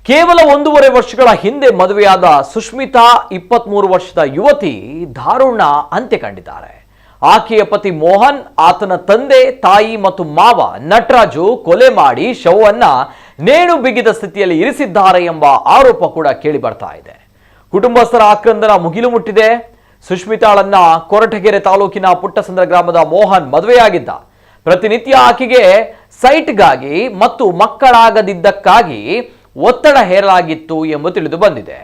ಕೇವಲ 1.5 ವರ್ಷಗಳ ಹಿಂದೆ ಮದುವೆಯಾದ ಸುಷ್ಮಿತಾ 23 ವರ್ಷದ ಯುವತಿ ದಾರುಣ ಅಂತ್ಯ ಕಂಡಿದ್ದಾರೆ. ಆಕೆಯ ಪತಿ ಮೋಹನ್, ಆತನ ತಂದೆ, ತಾಯಿ ಮತ್ತು ಮಾವ ನಟರಾಜು ಕೊಲೆ ಮಾಡಿ ಶವವನ್ನ ನೇಣು ಬಿಗಿದ ಸ್ಥಿತಿಯಲ್ಲಿ ಇರಿಸಿದ್ದಾರೆ ಎಂಬ ಆರೋಪ ಕೂಡ ಕೇಳಿ ಬರ್ತಾ ಇದೆ. ಕುಟುಂಬಸ್ಥರ ಆಕ್ರಂದನ ಮುಗಿಲು ಮುಟ್ಟಿದೆ. ಸುಷ್ಮಿತಾಳನ್ನ ಕೊರಟಗೆರೆ ತಾಲೂಕಿನ ಪುಟ್ಟಸಂದ್ರ ಗ್ರಾಮದ ಮೋಹನ್ ಮದುವೆಯಾಗಿದ್ದ. ಪ್ರತಿನಿತ್ಯ ಆಕೆಗೆ ಸೈಟ್ಗಾಗಿ ಮತ್ತು ಮಕ್ಕಳಾಗದಿದ್ದಕ್ಕಾಗಿ ಒತ್ತಡ ಹೇರಲಾಗಿತ್ತು ಎಂಬುದು ತಿಳಿದು ಬಂದಿದೆ.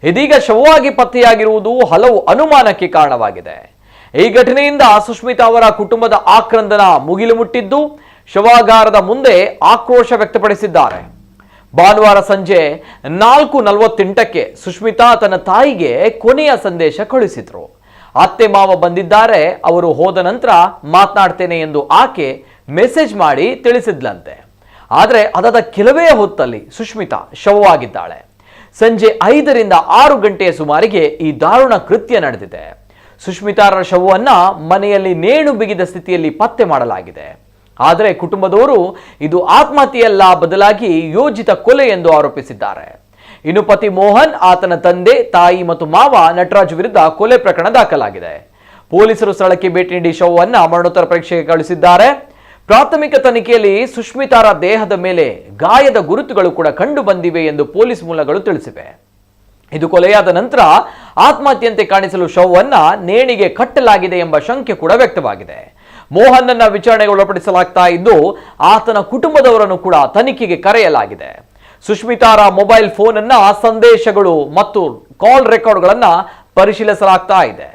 ಇದೀಗ ಶವವಾಗಿ ಪತ್ತೆಯಾಗಿರುವುದು ಹಲವು ಅನುಮಾನಕ್ಕೆ ಕಾರಣವಾಗಿದೆ. ಈ ಘಟನೆಯಿಂದ ಸುಷ್ಮಿತಾ ಅವರ ಕುಟುಂಬದ ಆಕ್ರಂದನ ಮುಗಿಲು ಮುಟ್ಟಿದ್ದು ಶವಾಗಾರದ ಮುಂದೆ ಆಕ್ರೋಶ ವ್ಯಕ್ತಪಡಿಸಿದ್ದಾರೆ. ಭಾನುವಾರ ಸಂಜೆ 4:48ಕ್ಕೆ ಸುಷ್ಮಿತಾ ತನ್ನ ತಾಯಿಗೆ ಕೊನೆಯ ಸಂದೇಶ ಕಳುಹಿಸಿದ್ರು. ಅತ್ತೆ ಮಾವ ಬಂದಿದ್ದಾರೆ, ಅವರು ಹೋದ ನಂತರ ಮಾತನಾಡ್ತೇನೆ ಎಂದು ಆಕೆ ಮೆಸೇಜ್ ಮಾಡಿ ತಿಳಿಸಿದ್ಲಂತೆ. ಆದರೆ ಅದಾದ ಕೆಲವೇ ಹೊತ್ತಲ್ಲಿ ಸುಷ್ಮಿತಾ ಶವವಾಗಿದ್ದಾಳೆ. ಸಂಜೆ 5ರಿಂದ 6 ಗಂಟೆಯ ಸುಮಾರಿಗೆ ಈ ದಾರುಣ ಕೃತ್ಯ ನಡೆದಿದೆ. ಸುಷ್ಮಿತಾರ ಶವವನ್ನ ಮನೆಯಲ್ಲಿ ನೇಣು ಬಿಗಿದ ಸ್ಥಿತಿಯಲ್ಲಿ ಪತ್ತೆ ಮಾಡಲಾಗಿದೆ. ಆದರೆ ಕುಟುಂಬದವರು ಇದು ಆತ್ಮಹತ್ಯೆಯಲ್ಲ, ಬದಲಾಗಿ ಯೋಜಿತ ಕೊಲೆ ಎಂದು ಆರೋಪಿಸಿದ್ದಾರೆ. ಇನ್ನು ಪತಿ ಮೋಹನ್, ಆತನ ತಂದೆ, ತಾಯಿ ಮತ್ತು ಮಾವ ನಟರಾಜ್ ವಿರುದ್ಧ ಕೊಲೆ ಪ್ರಕರಣ ದಾಖಲಾಗಿದೆ. ಪೊಲೀಸರು ಸ್ಥಳಕ್ಕೆ ಭೇಟಿ ನೀಡಿ ಶವವನ್ನ ಮರಣೋತ್ತರ ಪರೀಕ್ಷೆಗೆ ಕಳಿಸಿದ್ದಾರೆ. ಪ್ರಾಥಮಿಕ ತನಿಖೆಯಲ್ಲಿ ಸುಷ್ಮಿತಾರ ದೇಹದ ಮೇಲೆ ಗಾಯದ ಗುರುತುಗಳು ಕೂಡ ಕಂಡು ಬಂದಿವೆ ಎಂದು ಪೊಲೀಸ್ ಮೂಲಗಳು ತಿಳಿಸಿವೆ. ಇದು ಕೊಲೆಯಾದ ನಂತರ ಆತ್ಮಹತ್ಯೆಯಂತೆ ಕಾಣಿಸಲು ಶವವನ್ನ ನೇಣಿಗೆ ಕಟ್ಟಲಾಗಿದೆ ಎಂಬ ಶಂಕೆ ಕೂಡ ವ್ಯಕ್ತವಾಗಿದೆ. ಮೋಹನ್ನನ್ನ ವಿಚಾರಣೆಗೆ ಒಳಪಡಿಸಲಾಗ್ತಾ ಇದ್ದು ಆತನ ಕುಟುಂಬದವರನ್ನು ಕೂಡ ತನಿಖೆಗೆ ಕರೆಯಲಾಗಿದೆ. ಸುಷ್ಮಿತಾರ ಮೊಬೈಲ್ ಫೋನ್ ಅನ್ನ, ಸಂದೇಶಗಳು ಮತ್ತು ಕಾಲ್ ರೆಕಾರ್ಡ್ಗಳನ್ನ ಪರಿಶೀಲಿಸಲಾಗ್ತಾ ಇದೆ.